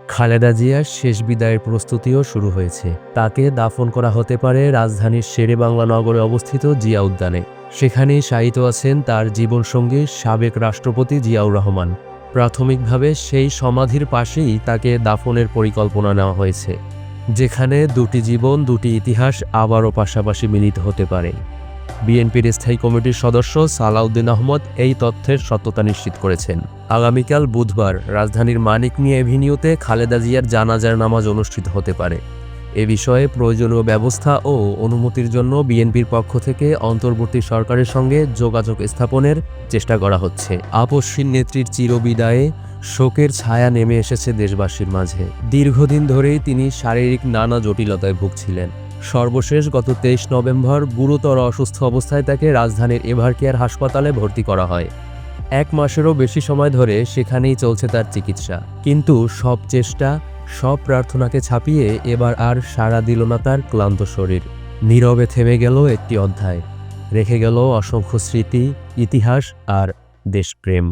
খালেদা জিয়ার শেষ বিদায়ের প্রস্তুতিও শুরু হয়েছে। তাকে দাফন করা হতে পারে রাজধানীর শেরেবাংলা নগরে অবস্থিত জিয়া উদ্যানে। সেখানেই শায়িত আছেন তার জীবনসঙ্গী সাবেক রাষ্ট্রপতি জিয়াউর রহমান। প্রাথমিকভাবে সেই সমাধির পাশেই তাকে দাফনের পরিকল্পনা নেওয়া হয়েছে, যেখানে দুটি জীবন, দুটি ইতিহাস আবারও পাশাপাশি মিলিত হতে পারে। বিএনপির স্থায়ী কমিটির সদস্য সালাউদ্দিন আহমদ এই তথ্যের সত্যতা নিশ্চিত করেছেন। আগামীকাল বুধবার রাজধানীর মানিক মিয়া এভিনিউতে খালেদা জিয়ার জানাজার নামাজ অনুষ্ঠিত হতে পারে। এ বিষয়ে প্রয়োজনীয় ব্যবস্থা ও অনুমতির জন্য বিএনপির পক্ষ থেকে অন্তর্বর্তী সরকারের সঙ্গে যোগাযোগ স্থাপনের চেষ্টা করা হচ্ছে। আপসহীন নেত্রীর চিরবিদায়ে শোকের ছায়া নেমে এসেছে দেশবাসীর মাঝে। দীর্ঘদিন ধরেই তিনি শারীরিক নানা জটিলতায় ভুগছিলেন। সর্বশেষ গত 23 নভেম্বর গুরুতর অসুস্থ অবস্থায় তাকে রাজধানীর এভারকেয়ার হাসপাতালে ভর্তি করা হয়। 1 মাসেরও বেশি সময় ধরে সেখানেই চলছে তার চিকিৎসা। কিন্তু সব চেষ্টা, সব প্রার্থনাকে ছাপিয়ে এবার আর সাড়া দিল না তার ক্লান্ত শরীর। নীরবে থেমে গেল একটি অধ্যায়, রেখে গেল অসংখ্য স্মৃতি, ইতিহাস আর দেশপ্রেম।